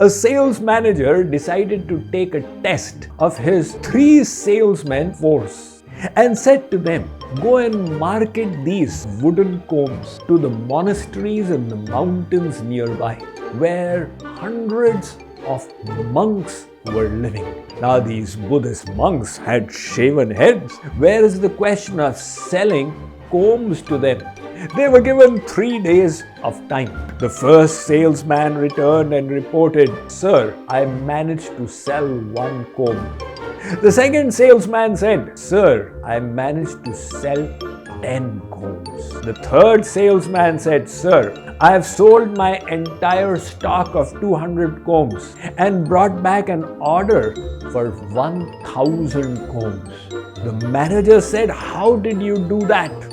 A sales manager decided to take a test of his 3 salesmen force and said to them, "Go and market these wooden combs to the monasteries in the mountains nearby, where hundreds of monks were living." Now these Buddhist monks had shaven heads. Where is the question of selling combs to them? They were given 3 days of time. The first salesman returned and reported, "Sir, I managed to sell 1 comb." The second salesman said, "Sir, I managed to sell 10 combs." The third salesman said, "Sir, I have sold my entire stock of 200 combs and brought back an order for 1,000 combs." The manager said, "How did you do that?"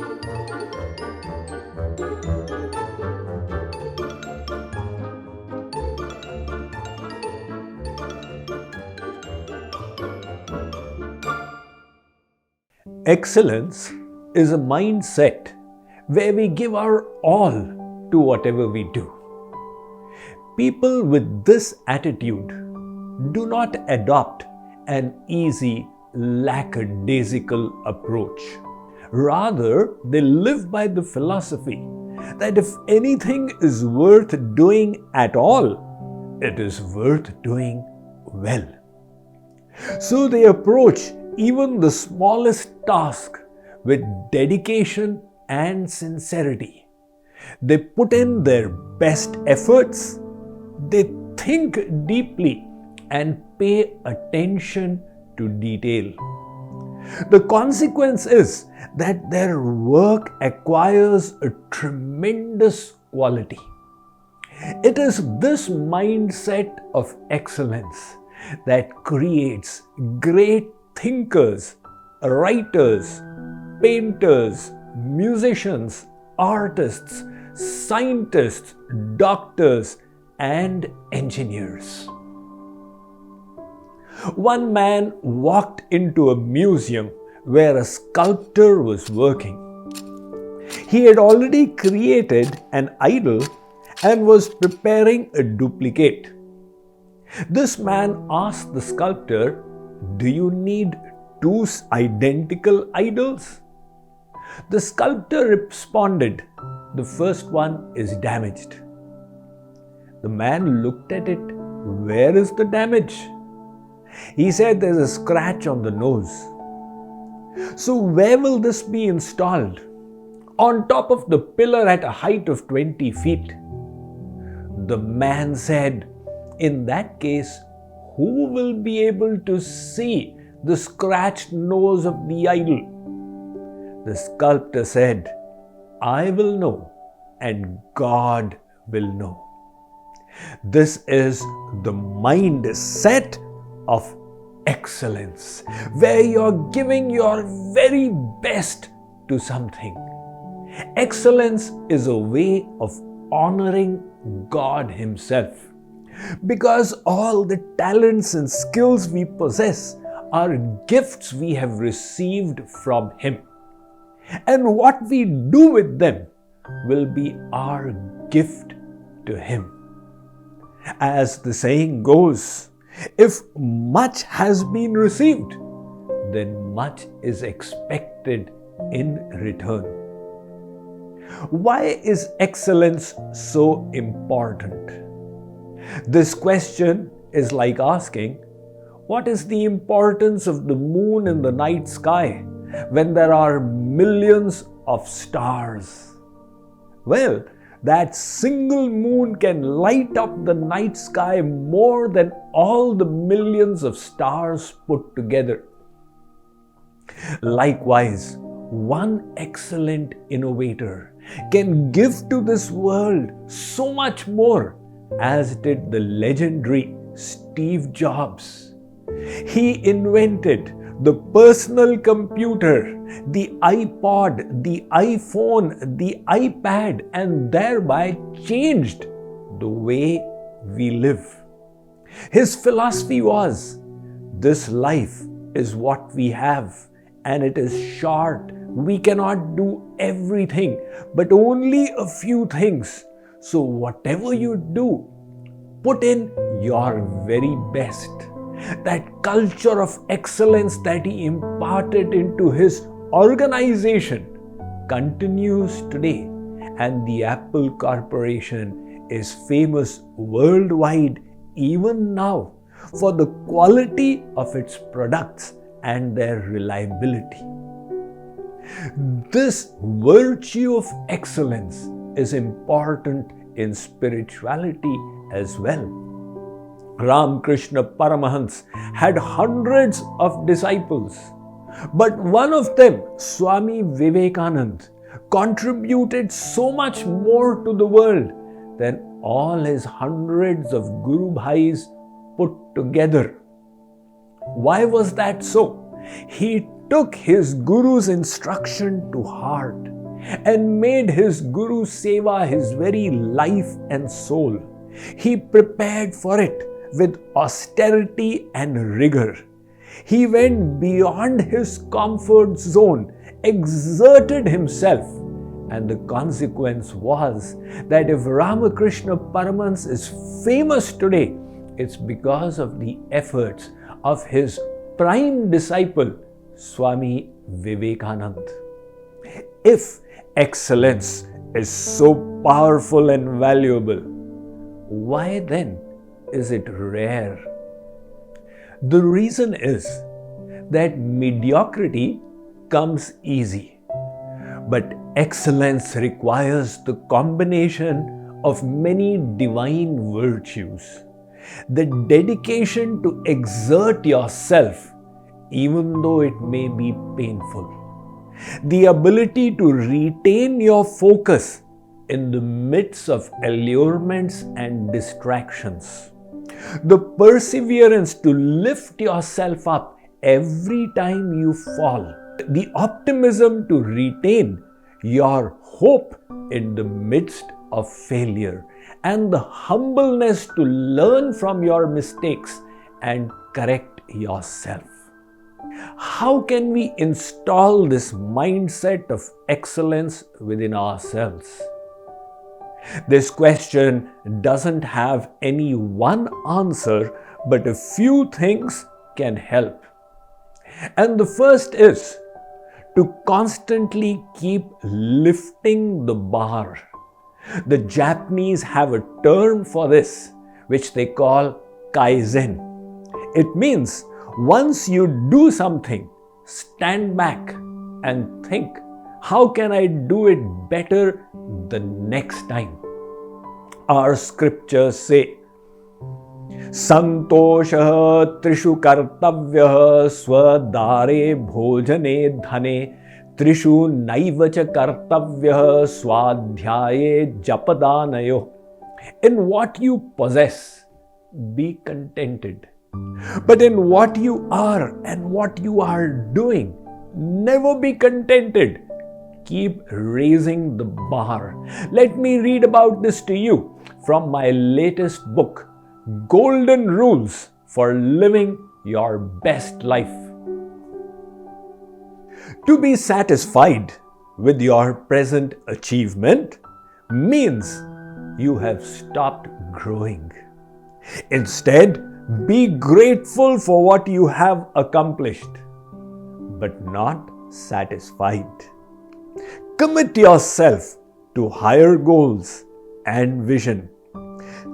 Excellence is a mindset where we give our all to whatever we do. People with this attitude do not adopt an easy, lackadaisical approach. Rather, they live by the philosophy that if anything is worth doing at all, it is worth doing well. So they approach even the smallest task with dedication and sincerity. They put in their best efforts, they think deeply and pay attention to detail. The consequence is that their work acquires a tremendous quality. It is this mindset of excellence that creates great thinkers, writers, painters, musicians, artists, scientists, doctors, and engineers. One man walked into a museum where a sculptor was working. He had already created an idol and was preparing a duplicate. This man asked the sculptor, "Do you need 2 identical idols?" The sculptor responded, "The first one is damaged." The man looked at it. "Where is the damage?" He said, "There's a scratch on the nose." "So where will this be installed?" "On top of the pillar at a height of 20 feet. The man said, "In that case, who will be able to see the scratched nose of the idol?" The sculptor said, "I will know, and God will know." This is the mindset of excellence, where you're giving your very best to something. Excellence is a way of honoring God Himself, because all the talents and skills we possess are gifts we have received from Him. And what we do with them will be our gift to Him. As the saying goes, if much has been received, then much is expected in return. Why is excellence so important? This question is like asking, what is the importance of the moon in the night sky when there are millions of stars? Well, that single moon can light up the night sky more than all the millions of stars put together. Likewise, one excellent innovator can give to this world so much more as did the legendary Steve Jobs. He invented the personal computer, the iPod, the iPhone, the iPad, and thereby changed the way we live. His philosophy was, this life is what we have, and it is short. We cannot do everything, but only a few things. So whatever you do, put in your very best. That culture of excellence that he imparted into his organization continues today, and the Apple Corporation is famous worldwide even now for the quality of its products and their reliability. This virtue of excellence is important in spirituality as well. Ramakrishna Paramahans had hundreds of disciples, but one of them, Swami Vivekananda, contributed so much more to the world than all his hundreds of Guru Bhais put together. Why was that so? He took his Guru's instruction to heart and made his Guru Seva his very life and soul. He prepared for it with austerity and rigor. He went beyond his comfort zone, exerted himself, and the consequence was that if Ramakrishna Paramahans is famous today, it's because of the efforts of his prime disciple, Swami Vivekananda. If excellence is so powerful and valuable, why then is it rare? The reason is that mediocrity comes easy, but excellence requires the combination of many divine virtues. The dedication to exert yourself, even though it may be painful. The ability to retain your focus in the midst of allurements and distractions. The perseverance to lift yourself up every time you fall. The optimism to retain your hope in the midst of failure. And the humbleness to learn from your mistakes and correct yourself. How can we install this mindset of excellence within ourselves? This question doesn't have any one answer, but a few things can help. And the first is to constantly keep lifting the bar. The Japanese have a term for this, which they call kaizen. It means once you do something, stand back and think, how can I do it better the next time? Our scriptures say, Santosha trishu kartavyah swadare bhojane dhane Trishu naivacha kartavyah swadhyaye japadanayo. In what you possess, be contented. But in what you are and what you are doing, never be contented. Keep raising the bar. Let me read about this to you from my latest book, Golden Rules for Living Your Best Life. To be satisfied with your present achievement means you have stopped growing. Instead, be grateful for what you have accomplished, but not satisfied. Commit yourself to higher goals and vision.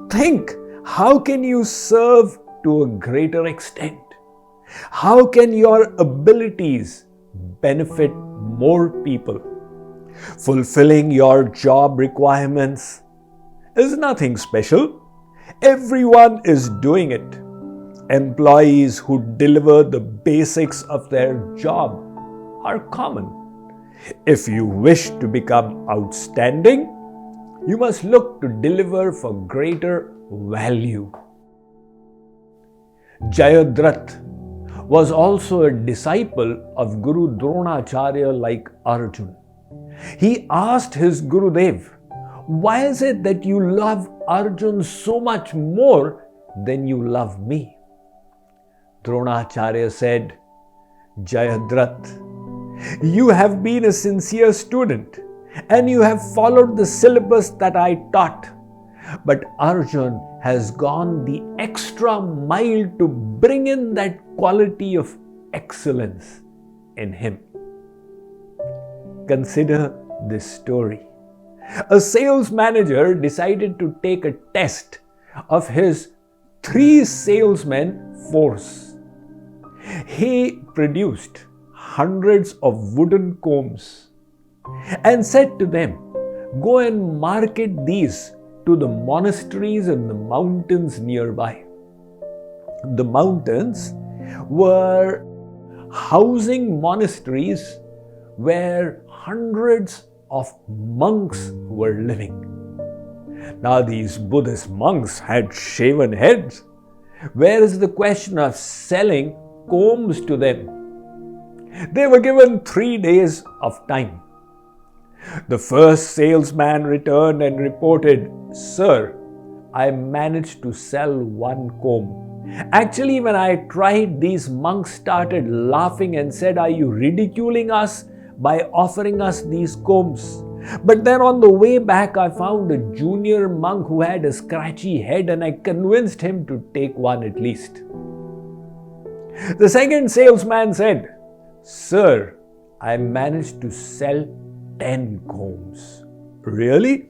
Think, how can you serve to a greater extent? How can your abilities benefit more people? Fulfilling your job requirements is nothing special. Everyone is doing it. Employees who deliver the basics of their job are common. If you wish to become outstanding, you must look to deliver for greater value. Jayadratha was also a disciple of Guru Dronacharya like Arjun. He asked his Gurudev, why is it that you love Arjun so much more than you love me? Dronacharya said, Jayadratha, you have been a sincere student and you have followed the syllabus that I taught. But Arjun has gone the extra mile to bring in that quality of excellence in him. Consider this story. A sales manager decided to take a test of his 3 salesmen force. He produced hundreds of wooden combs and said to them, "Go and market these to the monasteries in the mountains nearby." The mountains were housing monasteries where hundreds of monks were living. Now these Buddhist monks had shaven heads. Where is the question of selling combs to them? They were given 3 days of time. The first salesman returned and reported, "Sir, I managed to sell 1 comb. Actually, when I tried, these monks started laughing and said, 'Are you ridiculing us by offering us these combs?' But then on the way back, I found a junior monk who had a scratchy head and I convinced him to take one at least." The second salesman said, "Sir, I managed to sell 10 combs." Really?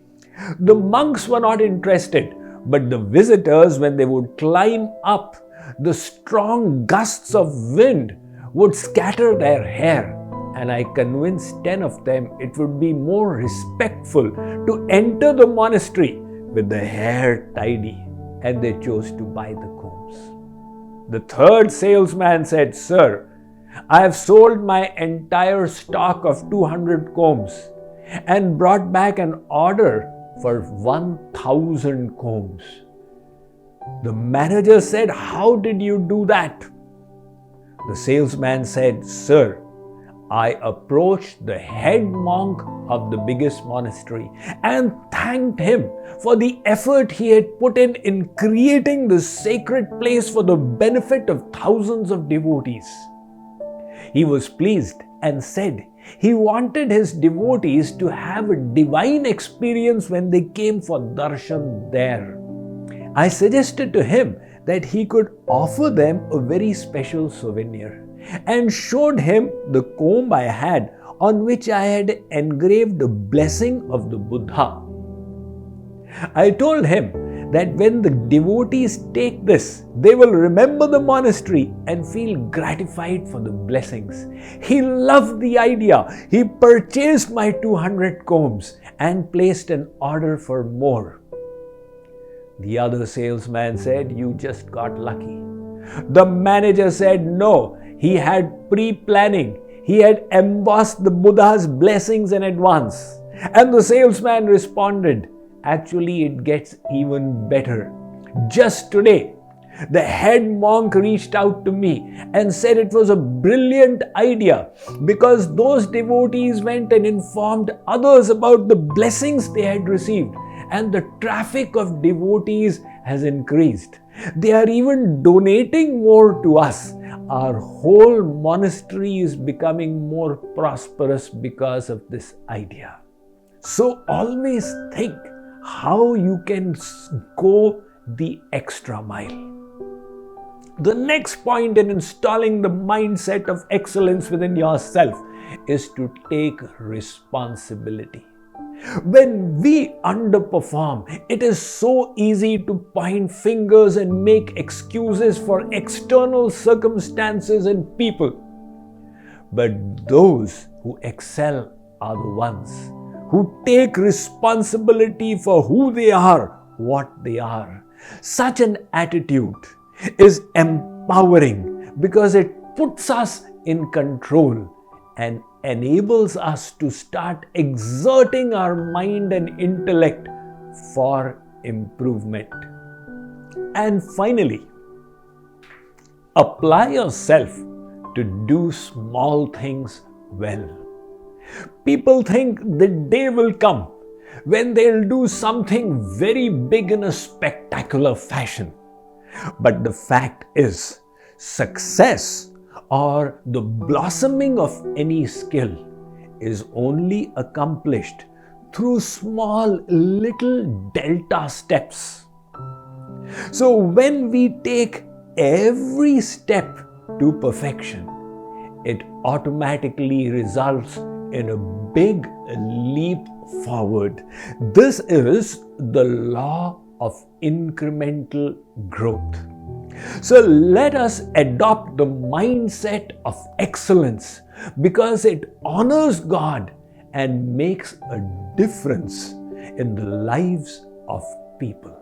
The monks were not interested, but the visitors, when they would climb up, the strong gusts of wind would scatter their hair. And I convinced 10 of them it would be more respectful to enter the monastery with the hair tidy, and they chose to buy the combs. The third salesman said, "Sir, I have sold my entire stock of 200 combs and brought back an order for 1,000 combs." The manager said, "How did you do that?" The salesman said, "Sir, I approached the head monk of the biggest monastery and thanked him for the effort he had put in creating this sacred place for the benefit of thousands of devotees. He was pleased and said he wanted his devotees to have a divine experience when they came for darshan there. I suggested to him that he could offer them a very special souvenir and showed him the comb I had on which I had engraved the blessing of the Buddha. I told him that when the devotees take this, they will remember the monastery and feel gratified for the blessings." He loved the idea. He purchased my 200 combs and placed an order for more. The other salesman said, "You just got lucky." The manager said, "No, he had pre-planning. He had embossed the Buddha's blessings in advance." And the salesman responded, "Actually, it gets even better. Just today, the head monk reached out to me and said it was a brilliant idea because those devotees went and informed others about the blessings they had received, and the traffic of devotees has increased. They are even donating more to us. Our whole monastery is becoming more prosperous because of this idea." So always think how you can go the extra mile. The next point in installing the mindset of excellence within yourself is to take responsibility. When we underperform, it is so easy to point fingers and make excuses for external circumstances and people. But those who excel are the ones who take responsibility for who they are, what they are. Such an attitude is empowering because it puts us in control and enables us to start exerting our mind and intellect for improvement. And finally, apply yourself to do small things well. People think the day will come when they'll do something very big in a spectacular fashion. But the fact is, success or the blossoming of any skill is only accomplished through small little delta steps. So when we take every step to perfection, it automatically results in a big leap forward. This is the law of incremental growth. So let us adopt the mindset of excellence because it honors God and makes a difference in the lives of people.